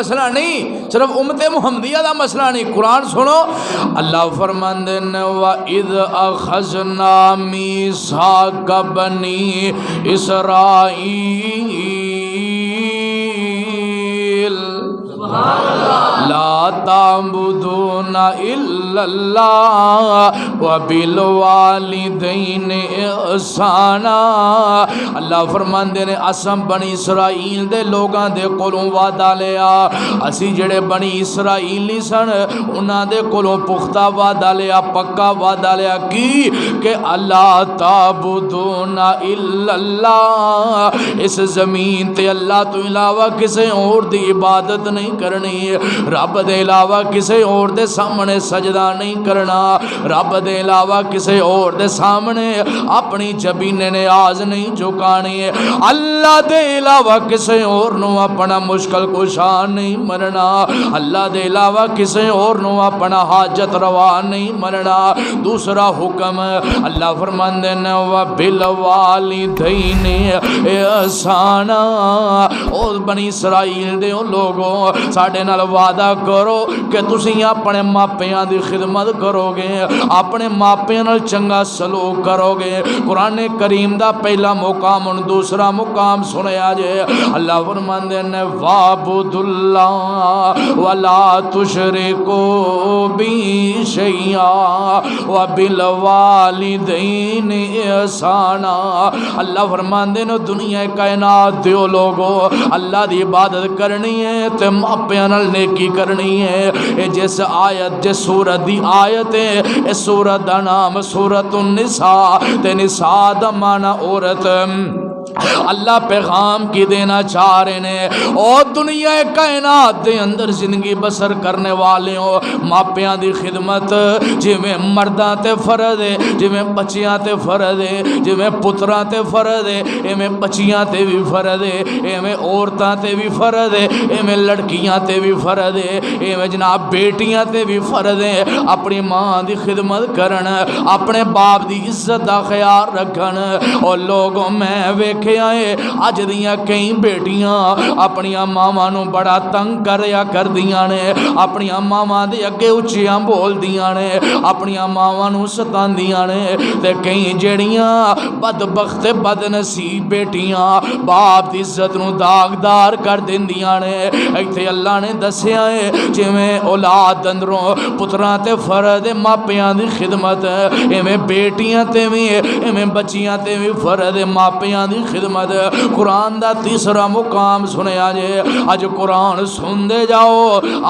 مسئلہ نہیں، صرف امت محمدیہ دا مسئلہ نہیں۔ قرآن سنو، اللہ فرماندے نے وَإِذْ أَخَذْنَا مِيثَاقَ بَنِي إِسْرَائِيلَ لا تعبدون الا اللہ وبالوالدین احسانا۔ اللہ فرماندے نے اساں بنی اسرائیل دے لوگاں دے کولوں وعدہ لیا، اسی جڑے بنی اسرائیلی سن انہاں دے کولوں پختہ وعدہ لیا، پکا وعدہ لیا کی کہ اللہ تعبدون الا اللہ، اس زمین تے اللہ تو علاوہ کسے اور دی عبادت نہیں کرنی، رب دے علاوہ کسے اور دے سامنے سجدہ نہیں کرنا، رب دے علاوہ کسے اور دے سامنے اپنی جبین نیاز نہیں جھکانی، اللہ دے علاوہ کسے اور نو اپنا مشکل کشا نہیں مرنا، اللہ دے علاوہ کسے اور نو اپنا حاجت روا نہیں مرنا۔ دوسرا حکم اللہ فرماندے نے وَبِالْوَالِدَيْنِ احسانا، اور بنی اسرائیل دے لوگوں ساڑھے نال وعدہ کرو کہ تسی اپنے ماپیاں دی خدمت کرو گے، اپنے ماپیاں نال چنگا سلوک کرو گے۔ قرآن کریم دا پہلا مقام ان دوسرا مقام سنیا جے، اللہ فرماندے نے وَعْبُدُوا اللَّهَ وَلَا تُشْرِكُوا بِهِ شَيْئًا وَبِالْوَالِدَيْنِ احسانا۔ اللہ فرماندے نے دنیا کائنات دیو لوگو اللہ دی عبادت کرنی ہے تے ماپیاں نال نیکی کرنی ہے۔ اے جس آیت جس سورت دی آیت ہے، اس سورت دا نام سورت النساء، تے نساء دا معنی عورت۔ اللہ پیغام کی دینا چاہ رہے ہیں اور دنیا کائنات دے اندر زندگی بسر کرنے والے ہو، ماپیاں دی خدمت جی میں مرداں تے فرض ہے، جی میں بچیاں تے فرض ہے، جی میں پتراں تے فرض ہے، اے میں بچیاں تے بھی فرض ہے، اے میں عورتاں تے بھی فرض ہے، اے میں لڑکیاں تے بھی فرض ہے، اے میں جناب بیٹیاں تے بھی فرض ہے اپنی ماں دی خدمت کرن، اپنے باپ دی عزت دا خیال رکھن۔ اور لوگوں میں ویکھے آئے اج دیاں کئی بیٹیاں اپنی ماما نو بڑا تنگ کریا کر دیاں نے، اپنی ماما دے اگے اچھیاں بول دیاں نے، اپنی ماما نو ستان دیاں نے، تے کئی جڑیاں بدبخت بد نصیب بیٹیاں باپ دی عزت نو داغدار کر دیندیاں نے۔ ایتھے اللہ نے دسیا ہے جویں اولاد اندروں پتراں تے فرض ماپیاں دی خدمت، ایویں بیٹیاں تے وی ایویں بچیاں تے وی فرض ماپیاں دی خدمت۔ قرآن دا تیسرا مقام سنیا جے، اج قرآن سن دے جاؤ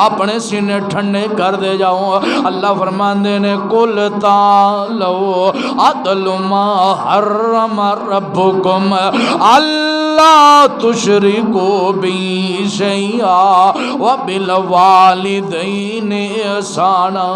اپنے سینے ٹھنڈے کر دے جاؤ۔ اللہ فرماندے نے قُلْ تَعَالَوْا أَتْلُ مَا حَرَّمَ رَبُّكُمْ أَلَّا تُشْرِكُوا بِهِ شَيْئًا وَبِالْوَالِدَيْنِ احسانا۔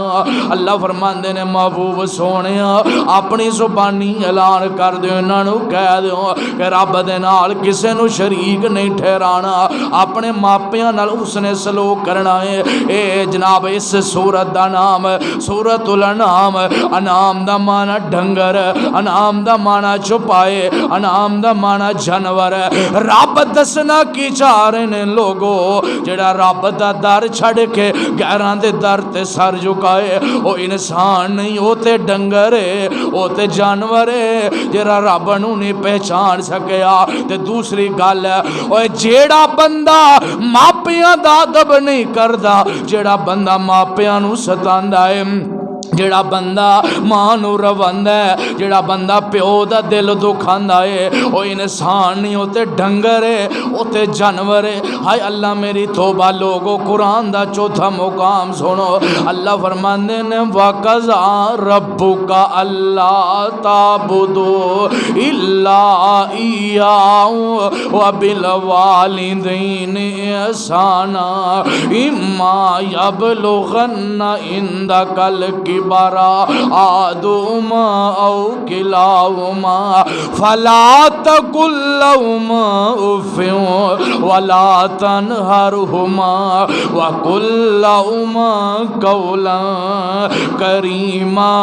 اللہ فرماندے نے محبوب سونیا اپنی زبانی اعلان کر دیو، انہاں نو کہہ دیو کہ رب دے نال کسے نو شریک نہیں ٹھہرانا، اپنے ماپیاں نال اس نے سلوک کرنا ہے۔ اے جناب اس سورت دا نام سورت الانعام، انعام دا معنی ڈنگر، انعام دا معنی چھپائے، انعام دا معنی جانور۔ رب دسنا کی چاہ رہے نے لوگو جڑا رب دا در چھڑ کے غیراں دے در تے سر جھکائے او انسان نہیں، او تے ڈنگر ہے، او تے جانور ہے جڑا رب نو نہیں پہچان سکیا۔ تے دوسری گل ہے او جیڑا بندہ ماپیاں دا ادب نہیں کردا، جیڑا بندہ ماپیاں نو ستاندا ہے، جڑا بندہ ماں نو رواندا ہے، جڑا بندہ پیو دا دل دکھاندا ہے، او انسان نہیں، او تے ڈنگر ہے، او تے جانور ہے۔ ہائے اللہ میری توبہ لوگو قرآن دا چوتھا مقام سنو، اللہ فرماندے نے وَقَضَىٰ رَبُّكَ أَلَّا تَعْبُدُوا إِلَّا إِيَّاهُ وَبِالْوَالِدَيْنِ إِحْسَانًا إِمَّا يَبْلُغَنَّ عِندَكَ الْكِبَرَ أحدهما أو كلاهما فلا تقل لهما أف ولا تنهرهما وقل لهما قولا كريما۔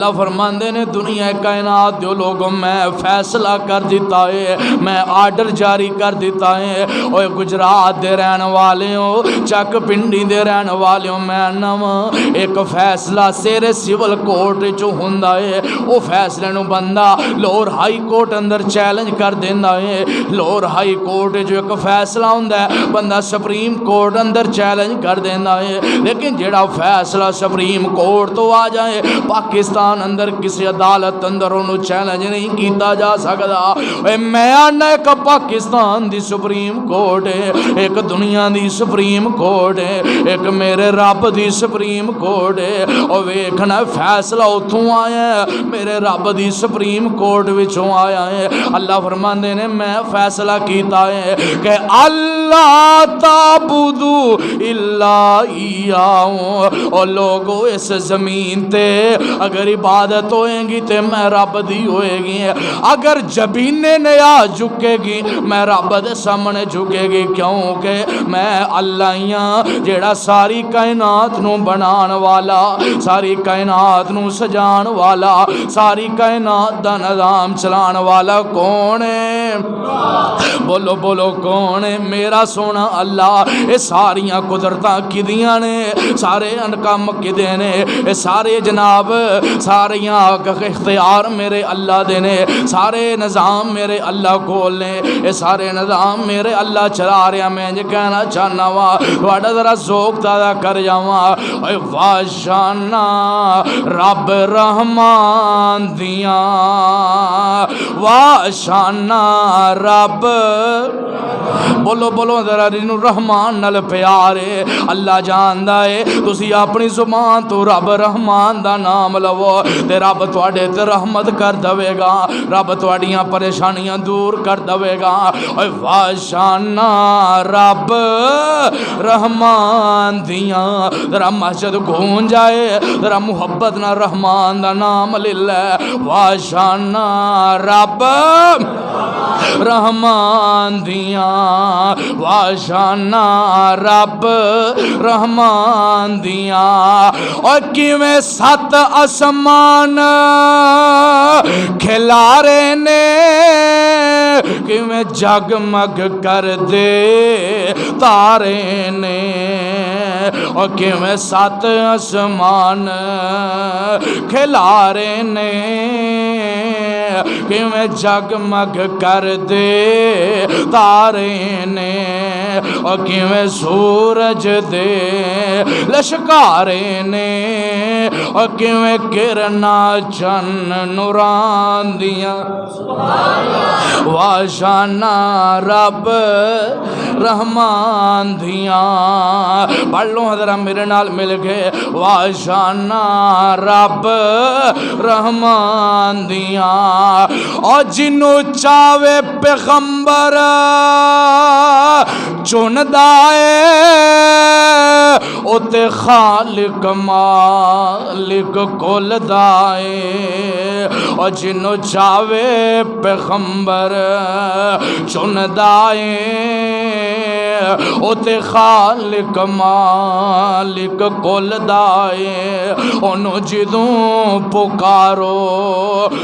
اللہ فرماندے نے دنیا کائنات دے لوگوں میں فیصلہ کر دیتا ہے میں آرڈر جاری کر دیتا ہے اوے گجرات دے رہن والے ہو چک پنڈی دے رہن والے ہو میں نواں ایک فیصلہ سیرے سیول کورٹ چو ہوندا ہے او فیصلے نو بندہ لاہور ہائی کورٹ اندر چیلنج کر دیندا ہے لاہور ہائی کورٹ جو ایک فیصلہ ہوندا ہے بندہ سپریم کورٹ اندر چیلنج کر دیندا ہے لیکن جیڑا فیصلہ سپریم کورٹ تو آ جائے پاکستان اندر کسی عدالت اندر انہوں چیلنج نہیں کیتا جا سکدا اے میں آنا ایک پاکستان دی سپریم کورٹ ہے ایک دنیا دی سپریم کورٹ ہے ایک میرے رب دی سپریم کورٹ ہے اور ویکھنا فیصلہ اتھوں آیا ہے میرے رب دی سپریم کورٹ وچوں آیا ہے اللہ فرماندے نے میں فیصلہ کیتا ہے کہ اللہ تعبدو الا ایاہ اور لوگو اس زمین تے اگر عبادت ہوئیں گی تے میں رب دی ہوئے گی اگر جبینے نیا جھکے گی میں رب دے سامنے جھکے گی کیونکہ میں اللہ ہاں جیڑا ساری کائنات نو بنان والا ساری کائنات نو سجان والا ساری کائنات دا نظام چلان والا کون ہے بولو بولو کون ہے میرا سونا اللہ اے ساریاں قدرتاں کدیاں نے سارے انکام کدے نے اے سارے جناب ساریاں اختیار میرے اللہ دے نے سارے نظام میرے اللہ کول نے اے سارے نظام میرے اللہ چلا رہا میں جو کہنا چاہنا وا تھوڑا ذرا ذوق تازہ کر جاواں اے واشانا رب رحمان دیاں واشانا رب بولو بولو ذرا رینو رحمان نال پیارے اللہ جاندا ہے تسی اپنی زبان تو رب رحمان دا نام لو تے رب تواڈے تے رحمت کر دے گا رب تواڈیاں پریشانیاں دور کر دے گا اے واشانا رب رحمان دیاں ذرا مسجد گونج جائے ذرا محبت نہ رحمان دا نام لے لے واشانا رب رحمان دیاں واشانا رب رحمان دیاں اور کیویں سات آسمان کھلارے نے کیویں جگمگ کر دے تارے نے اور کیویں سات آسمان کھلارے نے کیویں جگمگ کر دے تارے نے اور کیویں سورج دے لشکارے نے اور کیویں کرنا چن نوران دیاں واشانا رب رحمان دیاں پڑھ لو حضرہ میرے نال مل گئے واشانا رب رحمان دیاں اور جنو چاوے پیغمبر چندائے اوتے خالق مالک کول دائے اور جنو چاوے پیغمبر چندائے اوتے خالق مالک کول دائے انہوں جدوں پکارو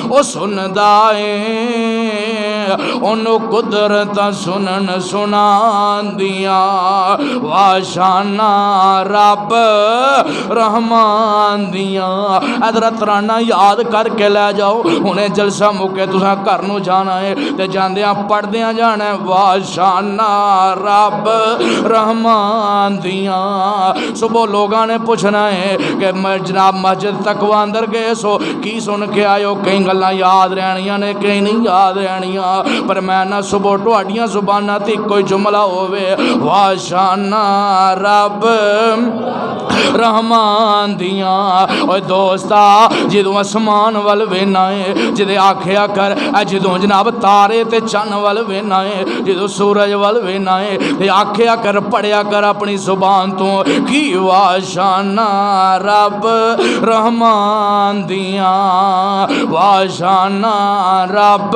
او سندائے انہوں قدرت سنن سنان دیاں واشانا رب رحمان دیاں حضرت رانا یاد کر کے لے جاؤ انہیں جلسہ مکے تساں کرنو جانا ہے تے جاندیاں پڑھ دیاں جانا ہے واشانا رب رحمان دیاں صبح لوگاں نے پوچھنا ہے کہ جناب مسجد تقوی اندر گئے سو کی سن کے آئے کئی گلاں یاد رہنیاں نے کئی نہیں یاد رہنیاں پر میں نہ صبح ٹواڈیاں زباناں تے کوئی جملہ ہووے واشانا رب رحمان دیاں اوے دوستا جدوں آسمان ول وینا ہے جدے آکھیا کر جدوں جناب تارے تے چن ول وینا ہے جدوں سورج ول وینا ہے تے آکھیا کر پڑھیا کر اپنی زبان تو کی واشانا رب رحمان دیاں واشانا رب